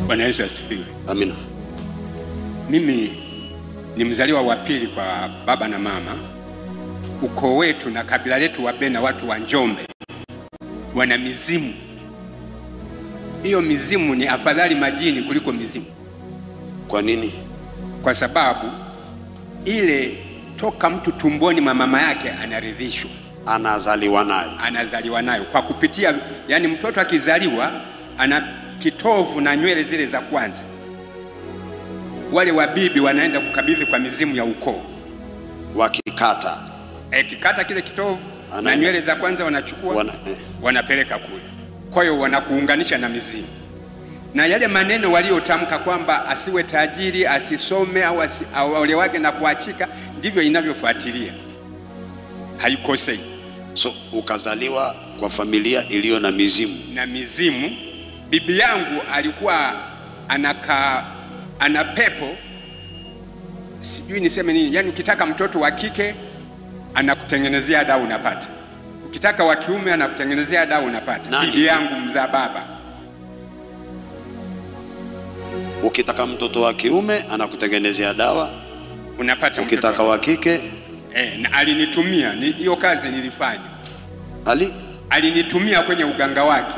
Bwana Yesu asifiwe. Amina. Mimi ni mzaliwa wa pili kwa baba na mama. Ukoo wetu na kabila letu Wabena, watu wa Njombe, wana mizimu. Hiyo mizimu ni afadhali majini kuliko mizimu. Kwa nini? Kwa sababu ile toka mtu tumboni mwa mama yake anaridhishwa, anazaliwa nayo kwa kupitia, yani mtoto akizaliwa ana kitovu na nywele zile za kwanza. Wale wabibi wanaenda kukabidhi kwa mizimu ya ukoo, wakikata kikata kile kitovu na nywele za kwanza wanachukua wanapeleka kule. Kwa hiyo wanakuunganisha na mizimu, na yale maneno waliotamka kwamba asiwe tajiri, asisome au aolewage na kuachika, ndivyo inavyofuatilia, haikosei. So ukazaliwa kwa familia iliyo na mizimu. Na mizimu, bibi yangu alikuwa ana pepo, sijui niseme nini, yani ukitaka mtoto wa kike anakutengenezea dawa unapata, ukitaka wa kiume anakutengenezea dawa unapata. Bibi yangu mzaa baba. Ukitaka mtoto wa kiume anakutengenezea dawa unapata, ukitaka wa kike na alinitumia hiyo kazi nilifanya. Alinitumia kwenye uganga wake,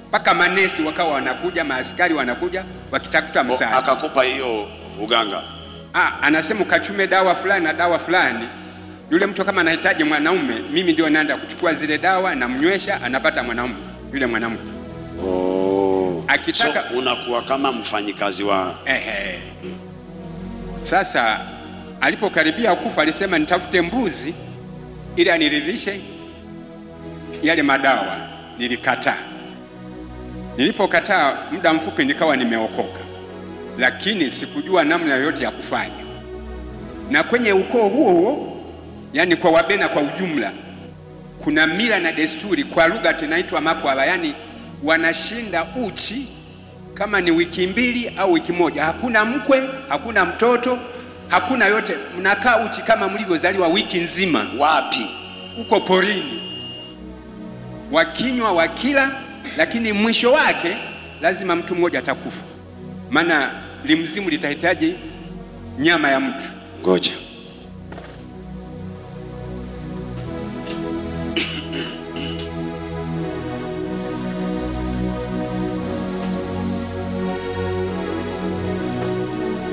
mpaka manesi wakawa wanakuja, maaskari wanakuja wakitafuta msaada. Akakupa hiyo uganga? Anasema ukachume dawa fulani na dawa fulani. Yule mtu kama anahitaji mwanaume, mimi ndio naenda kuchukua zile dawa na mnywesha, anapata mwanaume yule mwanamke. Akitaka so unakuwa kama mfanyikazi wa Sasa alipokaribia kufa alisema nitafute mbuzi ili aniridhishe yale madawa. Nilikataa. Nilipokataa, muda mfupi nikawa nimeokoka, lakini sikujua namna yoyote ya kufanya. Na kwenye ukoo huo, yani kwa Wabena kwa ujumla, kuna mila na desturi, kwa lugha tunaitwa makwaba, yani wanashinda uchi kama ni wiki 2 au wiki 1. Hakuna mkwe, hakuna mtoto, hakuna yote, mnakaa uchi kama mlivyozaliwa wiki nzima. Wapi? Uko porini, wakinywa wakila, lakini mwisho wake lazima mtu mmoja atakufa, maana limzimu litahitaji nyama ya mtu. Ngoja.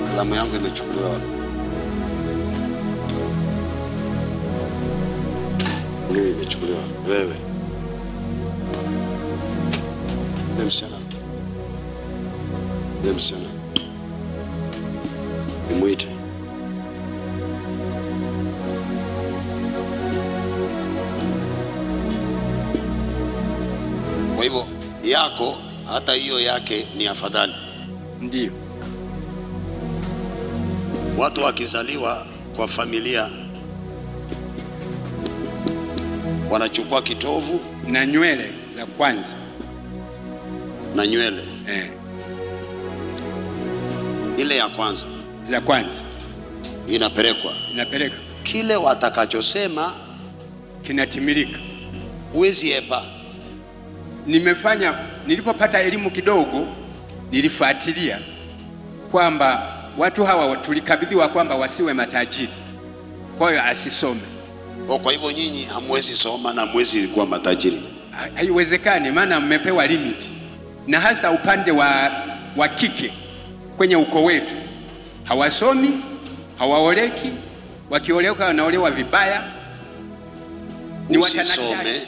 Kalamu yangu imechukuliwa. Nini imechukuliwa? Wewe. Demsiana. Nimuite. Kwa hivyo yako hata hiyo yake ni afadhali. Ndio. Watu wakizaliwa kwa familia wanachukua kitovu na nywele za kwanza na nywele ile ya kwanza za kwanza inapeleka kile watakachosema kinatimilika. Uwezi epa. Nilipopata elimu kidogo, nilifuatilia kwamba watu hawa tulikabidhiwa kwamba wasiwe matajiri, kwa hiyo asisome. Kwa hivyo nyinyi hamwezi soma na mwezi kuwa matajiri? Haiwezekani, maana mmepewa limit. Na hasa upande wa kike kwenye ukoo wetu, hawasomi, hawaoleki, wakioleka wanaolewa vibaya. Ni watanashari.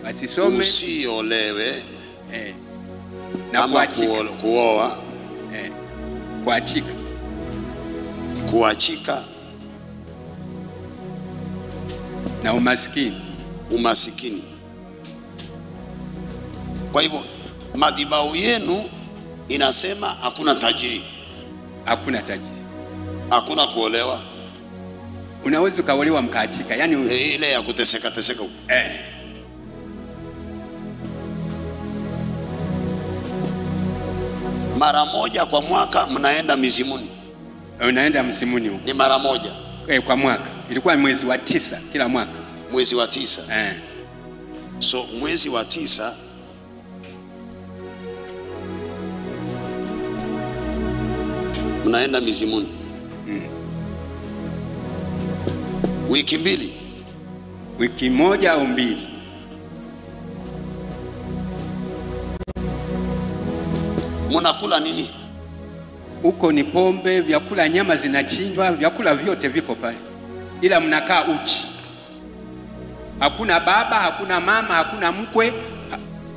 Wasisome, usiolewe, na kuoa, kuachika na umasikini. Kwa hivyo madhabahu yenu inasema hakuna tajiri. Hakuna kuolewa. Unaweza kaolewa mkaachika, yani ile ya kuteseka huko. Mara moja kwa mwaka mnaenda mizimuni? Unaenda mzimuni huko. Ni mara moja kwa mwaka. Ilikuwa mwezi wa 9 kila mwaka. Mwezi wa 9. So mwezi wa 9 mnaenda mizimuni. Wiki mbili, wiki moja au mbili. Mnakula nini? Huko ni pombe, vyakula, nyama zinachinjwa, vyakula vyote vipo pale, ila mnakaa uchi. Hakuna baba, hakuna mama, hakuna mkwe.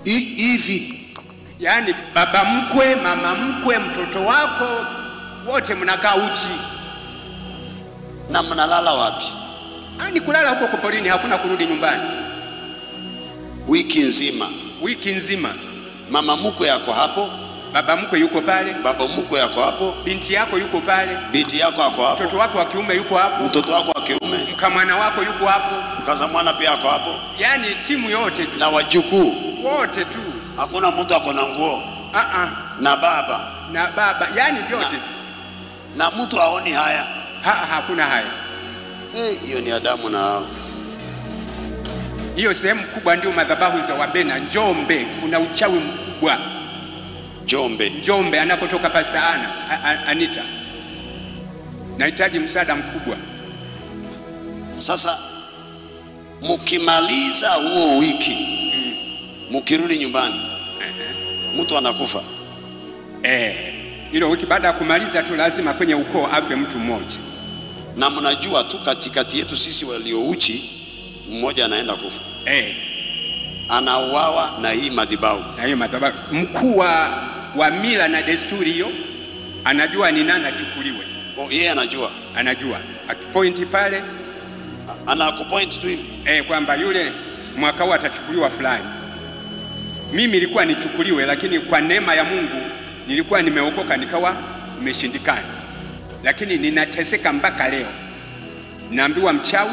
Hivi Yaani baba mkwe, mama mkwe, mtoto wako, wote mnakaa uchi. Na mnalala wapi? Ni kulala huko porini, hakuna kurudi nyumbani. Wiki nzima. Wiki nzima. Mama mkwe yako hapo, baba mkwe yuko pale, baba mkwe yako hapo, binti yako yuko pale, binti yako yako hapo, mtoto wako wa kiume yuko hapo, mtoto wako wa kiume, mkamwana wako yuko hapo, mkaza mwana pia yako hapo, yaani timu yote tu, na wajukuu wote tu. Hakuna mtu akona nguo. Na baba, yaani vyote. Na mtu aoni haya. Hakuna haya. Hiyo ni Adamu na Hawa. Hiyo sehemu kubwa ndio madhabahu za Wabena. Njombe kuna uchawi mkubwa. Njombe anakotoka Pastor Anita. Nahitaji msaada mkubwa. Sasa mkimaliza huo wiki, mkirudi nyumbani, mtu anakufa. Hilo wiki baada ya kumaliza tu lazima kwenye ukoo afe mtu mmoja. Na mnajua tu katikati yetu sisi waliouchi mmoja anaenda kufa. Anauawa na hii madhabahu. Mkuu wa mila na desturi hiyo anajua ni nani achukuliwe. Yeye anajua. Akipointi pale anakupoint tu hivi. Kwamba yule mwaka huu atachukuliwa fulani. Mimi nilikuwa nichukuliwe, lakini kwa neema ya Mungu nilikuwa nimeokoka nikawa nimeshindikana. Lakini ninateseka mpaka leo. Naambiwa mchawi,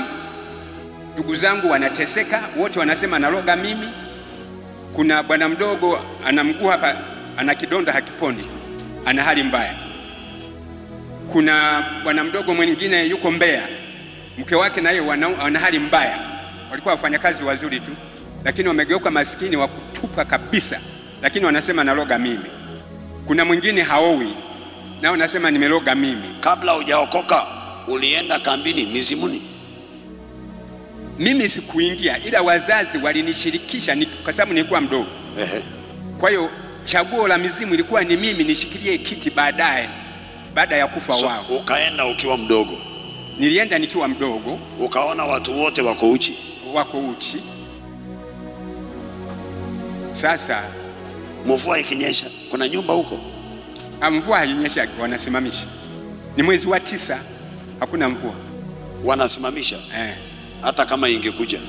ndugu zangu wanateseka, wote wanasema naroga mimi. Kuna bwana mdogo ana mguu hapa, ana kidonda hakiponi, ana hali mbaya. Kuna bwana mdogo mwingine yuko Mbeya, mke wake naye ana hali mbaya. Walikuwa wafanyakazi wazuri tu, lakini wamegeuka maskini wa kutupa kabisa, lakini wanasema naroga mimi. Kuna mwingine haowi, nao nasema nimeroga mimi. Kabla hujaokoka ulienda kambini mizimuni? Mimi sikuingia, ila wazazi walinishirikisha kwa sababu nilikuwa mdogo. Kwa hiyo chaguo la mizimu ilikuwa ni mimi nishikilie kiti baada ya kufa wao. Ukaenda ukiwa mdogo? Nilienda nikiwa mdogo. Ukaona watu wote wako uchi? Sasa mvua ikinyesha, kuna nyumba huko? Mvua hainyesha, wanasimamisha. Ni mwezi wa 9, hakuna mvua. Wanasimamisha? Hata kama ingekuja?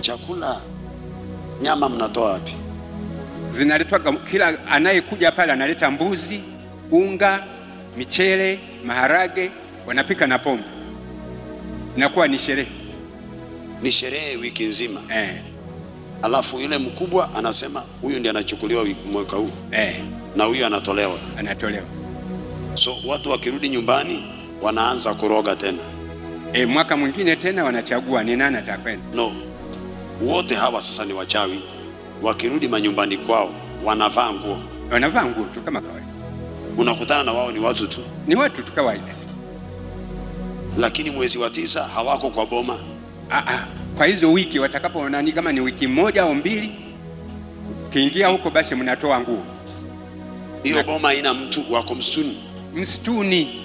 Chakula, nyama mnatoa wapi? Zinaletwa, kila anayekuja pale analeta mbuzi, unga, michele, maharage, wanapika na pombe. Inakuwa ni sherehe. Ni sherehe wiki nzima. Alafu yule mkubwa anasema huyu ndiye anachukuliwa mwaka huu. Na huyu anatolewa. So watu wakirudi nyumbani wanaanza kuroga tena. Mwaka mwingine tena wanachagua ni nani atakwenda. No. Wote hawa sasa ni wachawi. Wakirudi manyumbani kwao wanavaa nguo tu kama kawaida. Unakutana na wao ni watu tu. Ni watu tu kawaida. Lakini mwezi wa 9 hawako kwa boma. Kwa hizo wiki watakapoona ni kama ni wiki moja au mbili, kiingia huko basi mnatoa nguo. Hiyo boma haina mtu, wako msituni.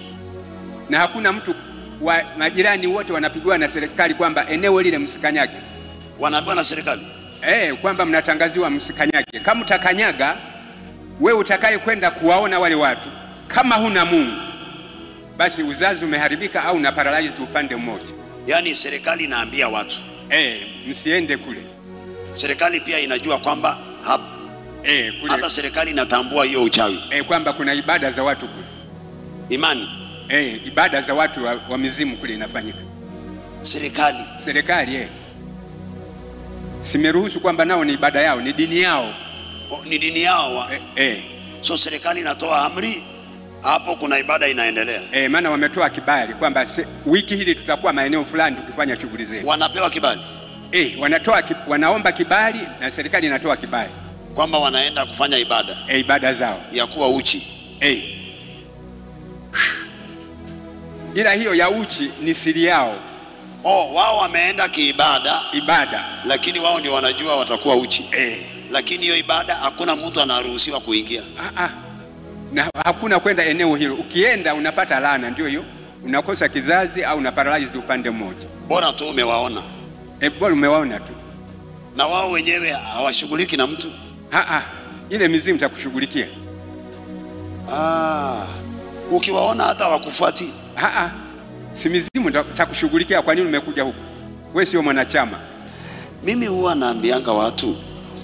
Na hakuna mtu, wa majirani wote wanapigwa na serikali kwamba eneo lile msikanyage. Wanaambiwa na serikali? Kwamba mnatangaziwa msikanyage. Kama utakanyaga, wewe utakaye kwenda kuwaona wale watu, kama huna Mungu, basi uzazi umeharibika au una paralyze upande mmoja. Yaani serikali inaambia watu msiende kule. Serikali pia inajua kwamba kule. Hata serikali inatambua hiyo uchawi. Kwamba kuna ibada za watu kule. Imani. Ibada za watu wa mizimu kule inafanyika. Serikali simeruhusu kwamba nao ni ibada yao, ni dini yao. Ni dini yao. So serikali inatoa amri, hapo kuna ibada inaendelea. Maana wametoa kibali kwamba wiki hili tutakuwa maeneo fulani tukifanya shughuli zetu. Wanapewa kibali? Wanaomba kibali na serikali inatoa kibali kwamba wanaenda kufanya ibada. Ibada zao ya kuwa uchi. Ila hiyo ya uchi ni siri yao. Wao wameenda kiibada, lakini wao ndio wanajua watakuwa uchi. Lakini hiyo ibada hakuna mtu anaruhusiwa kuingia. Na hakuna kwenda eneo hilo. Ukienda unapata laana, ndio hiyo. Unakosa kizazi au unaparalyze upande mmoja. Bora tu umewaona. Bora umewaona tu. Na wao wenyewe hawashughuliki na mtu. Ile mizimu itakushughulikia. Ukiwaona hata wakufuati. Si mizimu itakushughulikia. Kwa nini umekuja huku? Wewe sio mwanachama. Mimi huwa naambianga watu,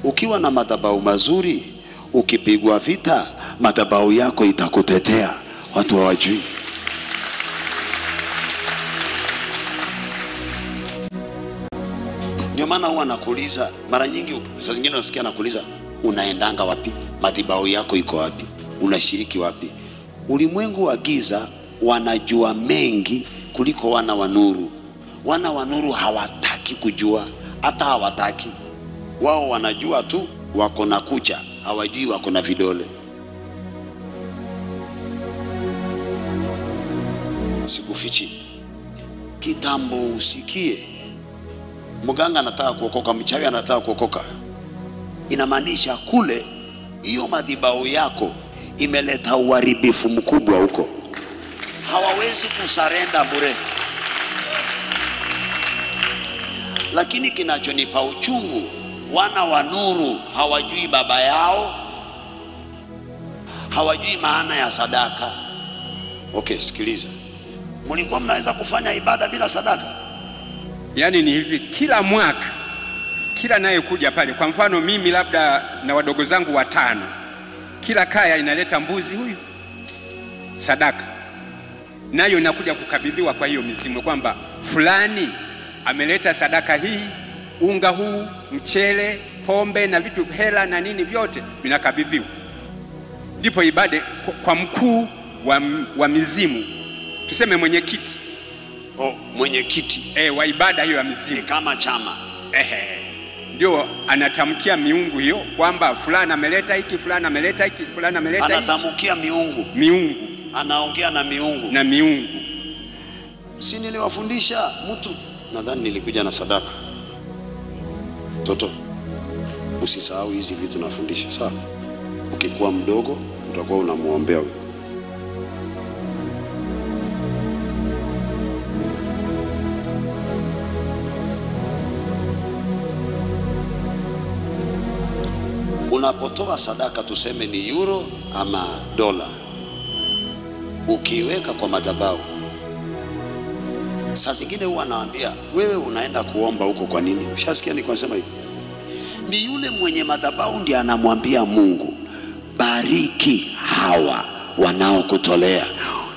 ukiwa na madhabahu mazuri, ukipigwa vita, madhabahu yako itakutetea. Watu hawajui. Ndio maana huwa nakuuliza mara nyingi, saa zingine nasikia nakuuliza, unaendanga wapi? Madhabahu yako iko wapi? Unashiriki wapi? Ulimwengu wa giza wanajua mengi kuliko wana wa nuru. Wana wa nuru hawataki kujua, hata hawataki. Wao wanajua tu wako na kucha, hawajui wako na vidole. Sikufichi. Kitambo usikie mganga anataka kuokoka, mchawi anataka kuokoka, inamaanisha kule hiyo madhabahu yako imeleta uharibifu mkubwa huko. Hawawezi kusarenda bure. Lakini kinachonipa uchungu, wana wa nuru hawajui baba yao, hawajui maana ya sadaka. Sikiliza. Mlikuwa mnaweza kufanya ibada bila sadaka? Yaani ni hivi, kila mwaka, kila naye kuja pale, kwa mfano mimi labda na wadogo zangu 5, kila kaya inaleta mbuzi huyu sadaka, nayo inakuja kukabidhiwa kwa hiyo mizimu, kwamba fulani ameleta sadaka hii, unga huu, mchele, pombe na vitu, hela na nini, vyote vinakabidhiwa. Ndipo ibada kwa mkuu wa mizimu, tuseme mwenyekiti. Mwenyekiti wa ibada hiyo ya mizimu, ni kama chama. Ndio anatamkia miungu hiyo kwamba fulani ameleta hiki, fulani ameleta hiki, fulani ameleta hiki. Anatamkia miungu. Anaongea na miungu. Si niliwafundisha mtu, nadhani nilikuja na sadaka. Toto, usisahau hizi vitu nafundisha, sawa? Ukikuwa mdogo utakuwa unamuombea wewe. Unapotoa sadaka, tuseme ni euro ama dola, ukiweka kwa madhabahu, saa zingine huwa naambia wewe unaenda kuomba huko kwa nini? Ushasikia niko nasema hivi? Ni yule mwenye madhabahu ndiye anamwambia Mungu, bariki hawa wanaokutolea.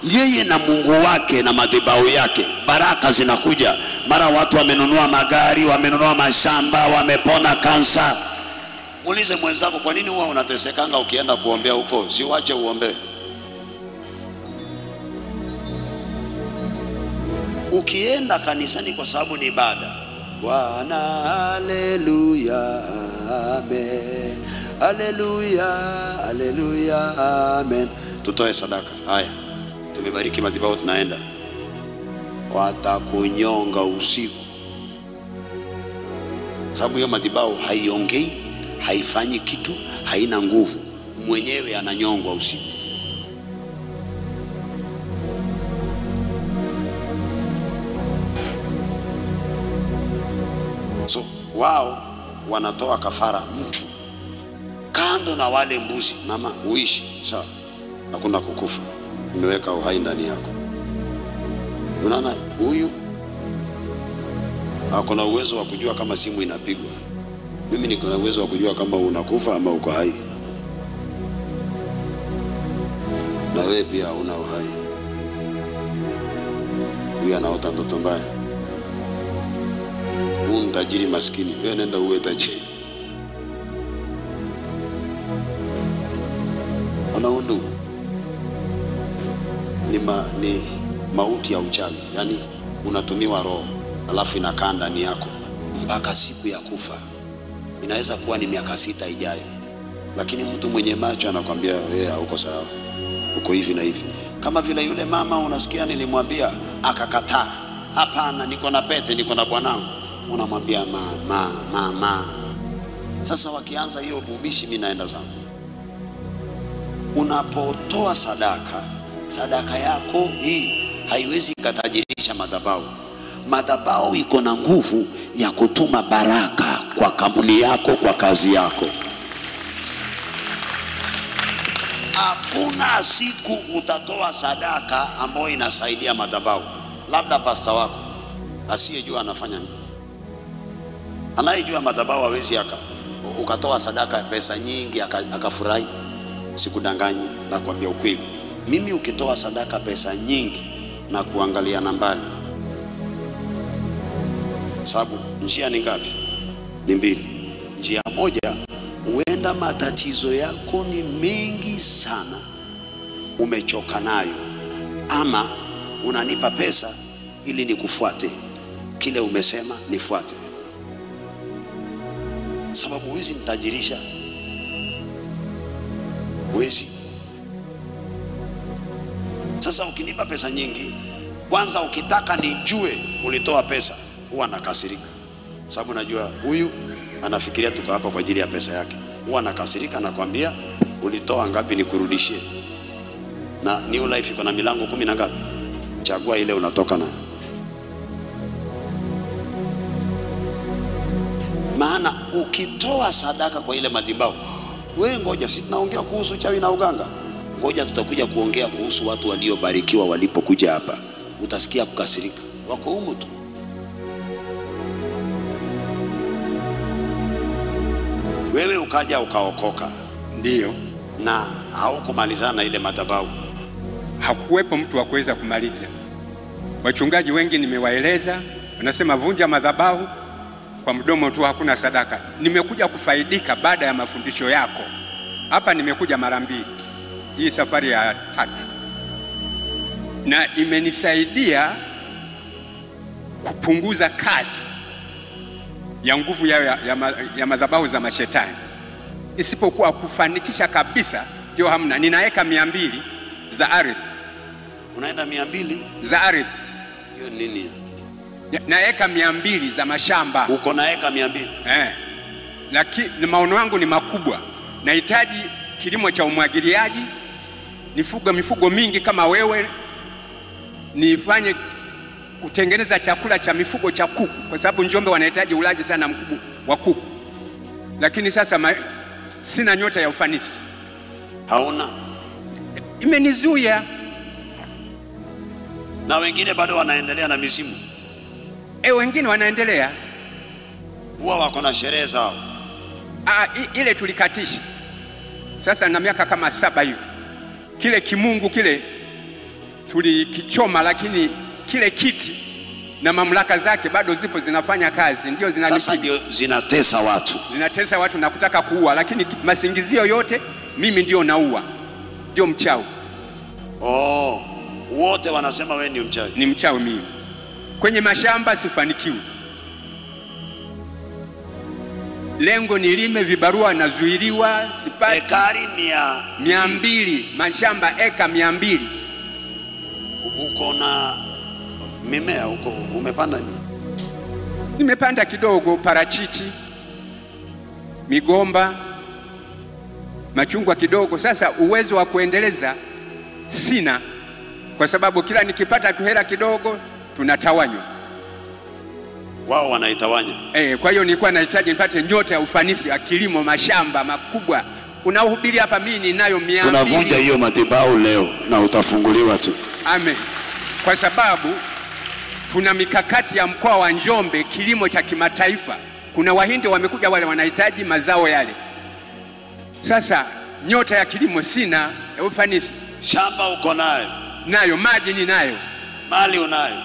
Yeye na Mungu wake na madhabahu yake, baraka zinakuja. Mara watu wamenunua magari, wamenunua mashamba, wamepona kansa. Muulize mwenzako, kwa nini huwa unatesekanga ukienda kuombea huko? Si uache uombe. Ukienda kanisani kwa sababu ni ibada. Bwana haleluya amen. Haleluya, haleluya amen. Tutoe sadaka. Haya. Tumebariki madhabahu, tunaenda. Watakunyonga usiku. Sababu hiyo madhabahu haiongei, haifanyi kitu, haina nguvu. Mwenyewe ananyongwa usiku. So wao wanatoa kafara mtu kando na wale mbuzi. Mama uishi sawa, hakuna kukufa, nimeweka uhai ndani yako. Unaona huyu hakuna uwezo wa kujua kama simu inapigwa. Mimi niko na uwezo wa kujua kama unakufa ama uko hai. Na wewe pia una uhai. Huyu anaota ndoto mbaya. Huyu tajiri maskini, wewe nenda uwe tajiri. Unaundu ni mauti ya uchawi. Yani unatumiwa roho alafu inakaa ndani yako mpaka siku ya kufa. Inaweza kuwa ni miaka 6 ijayo, lakini mtu mwenye macho anakuambia wewe hauko sawa. uko hivi na hivi. Kama vile yule mama unasikia nilimwambia akakataa, hapana, niko na pete, niko na bwanangu. Unamwambia mama. Sasa wakianza hiyo bubishi, mimi naenda zangu. Unapotoa sadaka yako hii haiwezi katajirisha madhabahu. Madhabahu iko na nguvu ya kutuma baraka kwa kampuni yako, kwa kazi yako. Hakuna siku utatoa sadaka ambayo inasaidia madhabahu. Labda pasta wako asiyejua anafanya nini. Anayejua madhabahu hawezi ukatoa sadaka pesa nyingi akafurahi. Sikudanganyi, na kuambia ukweli. Mimi ukitoa sadaka pesa nyingi na kuangalia nambari, sababu njia ni ngapi? Ni mbili. Njia moja, huenda matatizo yako ni mengi sana, umechoka nayo, ama unanipa pesa ili nikufuate kile umesema nifuate, sababu huwezi nitajirisha, huwezi. Sasa ukinipa pesa nyingi, kwanza ukitaka nijue ulitoa pesa, huwa nakasirika, sababu najua huyu anafikiria tuko hapa kwa ajili ya pesa yake. Huwa nakasirika, nakwambia ulitoa ngapi nikurudishie. Na New Life iko na milango 10 na ngapi? Chagua ile unatoka na. Maana ukitoa sadaka kwa ile madhabahu, wewe ngoja, si tunaongea kuhusu chawi na uganga. Ngoja tutakuja kuongea kuhusu watu waliobarikiwa walipokuja hapa. Utasikia kukasirika, wako humu tu. Wewe ukaja ukaokoka, ndio, na haukumalizana na ile madhabahu. Hakuwepo mtu wa kuweza kumaliza. Wachungaji wengi nimewaeleza, wanasema vunja madhabahu, kwa mdomo tu, hakuna sadaka. Nimekuja kufaidika baada ya mafundisho yako. Hapa nimekuja mara 2. Hii safari ya 3. Na imenisaidia kupunguza kasi ya nguvu ya madhabahu za mashetani. Isipokuwa kufanikisha kabisa, ndio hamna. Ninaeka 200 za ardhi. Unaenda 200 za ardhi? Hiyo nini? Naeka 200 za mashamba. Uko naeka 200? Lakini maono yangu ni makubwa. Nahitaji kilimo cha umwagiliaji, nifuge mifugo mingi kama wewe, nifanye kutengeneza chakula cha mifugo cha kuku, kwa sababu Njombe wanahitaji ulaji sana mkubwa wa kuku. Lakini sasa sina nyota ya ufanisi. Hauna? Imenizuia. Na wengine bado wanaendelea na misimu. Wengine wanaendelea. Huwa wako na sherehe zao. Ile tulikatisha. Sasa na miaka kama 7 hivi. Kile kimungu kile tulikichoma, lakini kile kiti na mamlaka zake bado zipo, zinafanya kazi. Ndio sasa ndio zinatesa watu. Zinatesa watu na kutaka kuua, lakini masingizio yote mimi ndio naua. Ndio mchawi. Wote wanasema wewe ni mchawi. Ni mchawi mimi. Kwenye mashamba sifanikiwi. Lengo nilime, vibarua nazuiliwa, sipati. Ekari 200, mashamba eka 200. Uko na mimea huko, umepanda nini? Nimepanda kidogo, parachichi, migomba, machungwa kidogo. Sasa uwezo wa kuendeleza sina, kwa sababu kila nikipata tu hela kidogo tunatawanywa. Wao wanaitawanya. Kwa hiyo nilikuwa nahitaji nipate nyota ya ufanisi wa kilimo, mashamba makubwa. Unahubiri hapa, mimi ninayo 200. Tunavunja hiyo madhabahu leo na utafunguliwa tu. Amen. Kwa sababu tuna mikakati ya mkoa wa Njombe, kilimo cha kimataifa. Kuna Wahindi wamekuja, wale wanahitaji mazao yale. Sasa nyota ya kilimo sina ya ufanisi. Shamba uko nayo? Nayo. Maji ninayo. Mali unayo?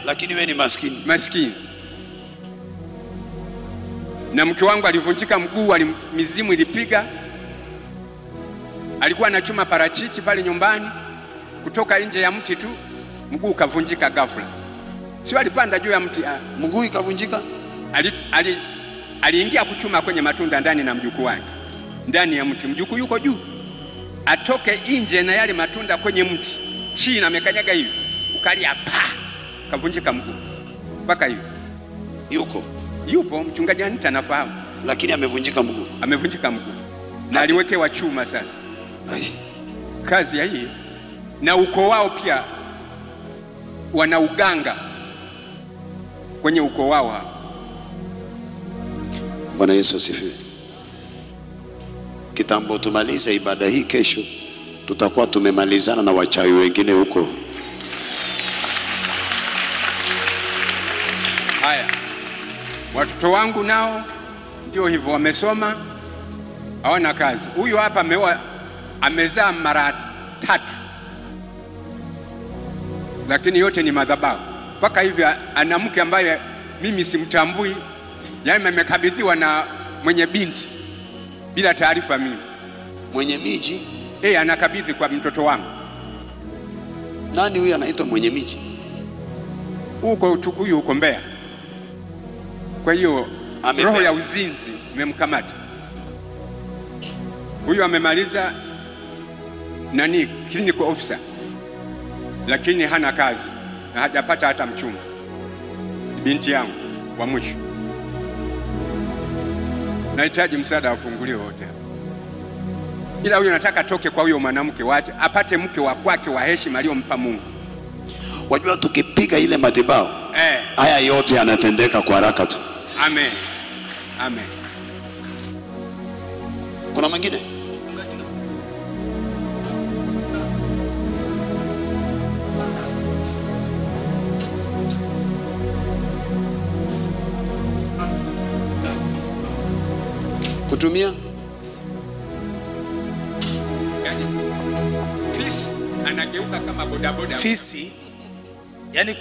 Lakini wewe ni maskini. Maskini. Na mke wangu alivunjika mguu, mizimu ilipiga. Alikuwa anachuma parachichi pale nyumbani, kutoka nje ya mti tu mguu kavunjika ghafla. Sio alipanda juu ya mti, mguu ikavunjika. Aliingia kuchuma kwenye matunda ndani na mjukuu wake. Ndani ya mti, mjukuu yuko juu. atoke nje na yale matunda kwenye mti chini, amekanyaga hivi, ukalia pa, kavunjika mguu. Mpaka hivi yupo mchungaji Anita anafahamu, lakini amevunjika mguu. Amevunjika mguu na aliwekewa chuma. Sasa kazi ya hii, na ukoo wao pia wana uganga kwenye ukoo wao. Bwana Yesu asifiwe. Kitambo tumalize ibada hii, kesho tutakuwa tumemalizana na wachawi wengine huko. Haya, watoto wangu nao ndio hivyo, wamesoma, hawana kazi. Huyu hapa amezaa mara 3, lakini yote ni madhabahu. Mpaka hivi ana mke ambaye mimi simtambui, yaani amekabidhiwa na mwenye binti bila taarifa mimi. Mwenye miji? Anakabidhi kwa mtoto wangu. Nani huyu anaitwa mwenye miji? Huyu uko Mbeya. Kwa hiyo roho ya uzinzi imemkamata. Huyu amemaliza clinical officer, lakini hana kazi na hajapata hata mchumba. Binti yangu wa mwisho. Nahitaji msaada, afunguliwe wote. Ila huyo nataka toke kwa huyo mwanamke, wache apate mke wa kwake wa heshima aliyompa Mungu. Wajua tukipiga ile madhabahu, haya yote yanatendeka kwa haraka tu. Amen. Amen. Kuna mwingine? Kutumia fisi anageuka kama bodaboda. Fisi yani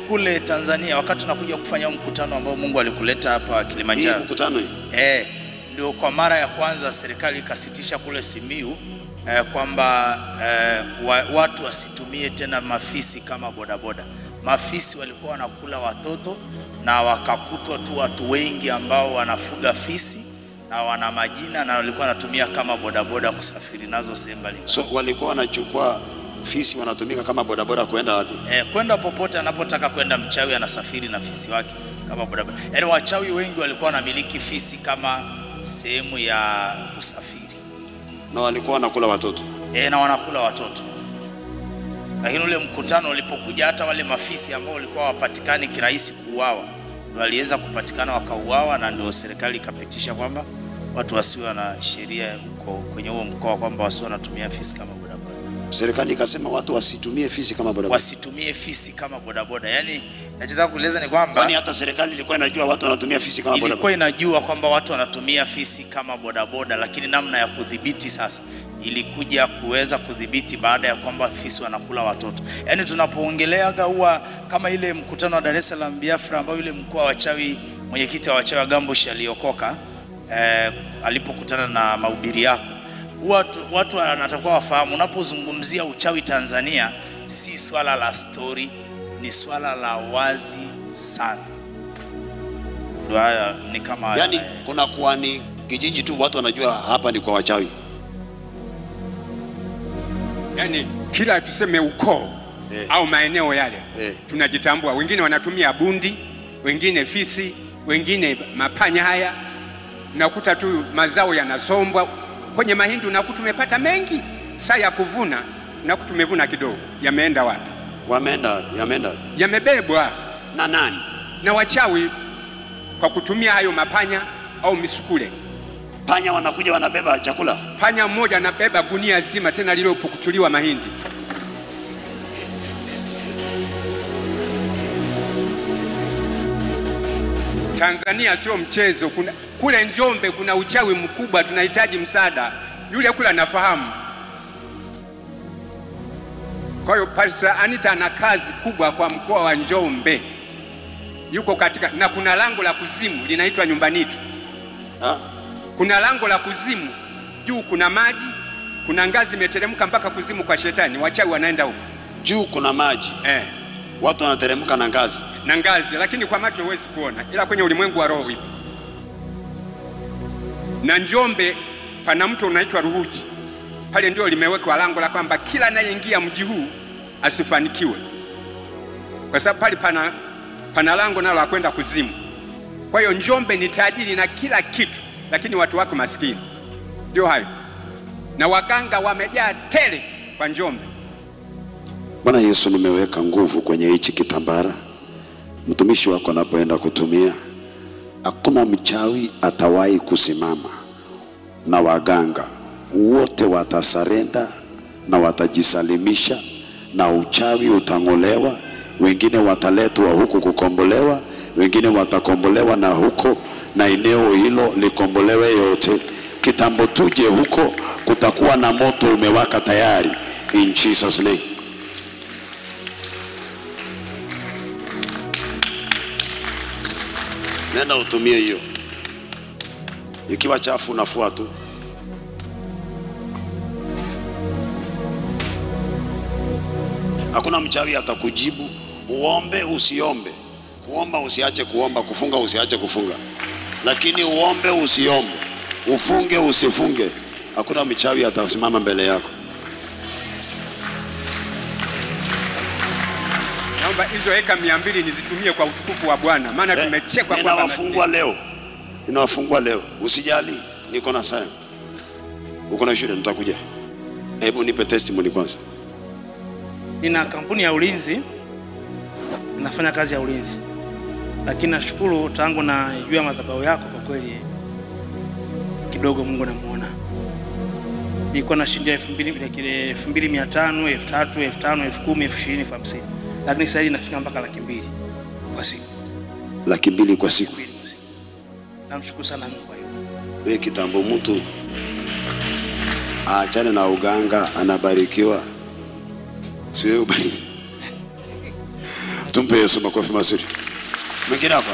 kule Tanzania, wakati tunakuja kufanya mkutano ambao Mungu alikuleta hapa Kilimanjaro. Hii mkutano hii? Ndio kwa mara ya kwanza serikali ikasitisha kule Simiyu kwamba watu wasitumie tena mafisi kama bodaboda. Mafisi walikuwa wanakula watoto, na wakakutwa tu watu wengi ambao wanafuga fisi na wana majina, na walikuwa wanatumia kama bodaboda kusafiri nazo sehemu mbalimbali. So walikuwa wanachukua fisi wanatumika kama bodaboda kwenda wapi? Kwenda popote anapotaka kwenda. Mchawi anasafiri na fisi wake kama bodaboda. Yaani wachawi wengi walikuwa wanamiliki fisi kama sehemu ya usafiri. Na walikuwa wanakula watoto? Na wanakula watoto. Lakini ule mkutano ulipokuja, hata wale mafisi ambao walikuwa wapatikani kirahisi kuuawa, ndio waliweza kupatikana wakauawa, na ndio serikali ikapitisha kwamba watu wasiwe na sheria kwenye huo mkoa kwamba wasiwe wanatumia fisi kama bodaboda. Serikali ikasema watu wasitumie fisi kama bodaboda. Wasitumie fisi kama bodaboda. Yaani nachotaka kueleza ni kwamba kwani hata serikali ilikuwa inajua watu wanatumia fisi kama bodaboda? Ilikuwa inajua kwamba watu wanatumia fisi kama bodaboda, lakini namna ya kudhibiti sasa ilikuja kuweza kudhibiti baada ya kwamba fisi wanakula watoto. Yaani tunapoongeleaga huwa kama ile mkutano wa Dar es Salaam Biafra, ambao yule mkuu wa wachawi, mwenyekiti wa wachawi wa Gambosh aliokoka alipokutana na mahubiri yako, watu wanatakiwa wafahamu, unapozungumzia uchawi Tanzania si swala la story, ni swala la wazi sana. Ndio haya ni kama yani kuna kuwa ni kijiji tu watu wanajua hapa ni kwa wachawi. Yani kila tuseme ukoo au maeneo yale tunajitambua. Wengine wanatumia bundi, wengine fisi, wengine mapanya haya. Nakuta tu mazao yanasombwa kwenye mahindi, nakuta tumepata mengi, saa ya kuvuna nakuta tumevuna kidogo. Yameenda wapi? Yameenda yamebebwa na nani? Na wachawi, kwa kutumia hayo mapanya au misukule. Panya wanakuja wanabeba chakula. Panya mmoja anabeba gunia zima, tena lililopukuchuliwa mahindi. Tanzania sio mchezo. Kule Njombe kuna uchawi mkubwa, tunahitaji msaada. Yule kula nafahamu. Kwa hiyo Pastor Anita ana kazi kubwa kwa mkoa wa Njombe. Yuko katika, na kuna lango la kuzimu linaitwa Nyumbanitu. Kuna lango la kuzimu, juu kuna maji, kuna ngazi imeteremka mpaka kuzimu kwa shetani. Wachawi wanaenda huko. Juu kuna maji. Watu wanateremka na ngazi. Na ngazi, lakini kwa macho huwezi kuona, ila kwenye ulimwengu wa roho ipo. Na Njombe pana mto unaitwa Ruhuji. pale ndio limewekwa lango la kwamba kila anayeingia mji huu asifanikiwe, kwa sababu pale pana lango nalo la kwenda kuzimu. Kwa hiyo Njombe ni tajiri na kila kitu, lakini watu wako maskini. Ndio hayo, na waganga wamejaa tele kwa Njombe. Bwana Yesu, nimeweka nguvu kwenye hichi kitambara, mtumishi wako anapoenda kutumia. Hakuna mchawi atawahi kusimama, na waganga wote watasarenda na watajisalimisha, na uchawi utang'olewa. Wengine wataletwa huku kukombolewa, wengine watakombolewa na huko, na eneo hilo likombolewe yote. Kitambo tuje huko, kutakuwa na moto umewaka tayari, in Jesus name. Nenda utumie hiyo. Ikiwa chafu nafua tu. Hakuna mchawi atakujibu. Uombe usiombe, kuomba usiache kuomba, kufunga usiache kufunga, lakini uombe usiombe, ufunge usifunge, hakuna mchawi atasimama mbele yako. Naomba hizo eka 200 nizitumie kwa utukufu wa Bwana, maana tumechekwa kwa ninawafungua leo. Ninawafungua leo. Usijali, niko na saa. Uko na shida, nitakuja. Hebu nipe testimony kwanza. Nina kampuni ya ulinzi, nafanya kazi ya ulinzi, lakini nashukuru tangu na juu ya madhabahu yako, kwa kweli kidogo Mungu namuona. Nilikuwa nashindia 2,500, 3,000, 5,000, 10,000, 20,000, 50,000, lakini sasa hivi nafika mpaka 200,000 kwa siku. 200,000 kwa siku. Namshukuru sana Mungu kwa hiyo. Wewe kitambo mtu aachane na uganga, anabarikiwa. Siwe ubariki. Tumpe Yesu makofi mazuri. Mwingine hapa.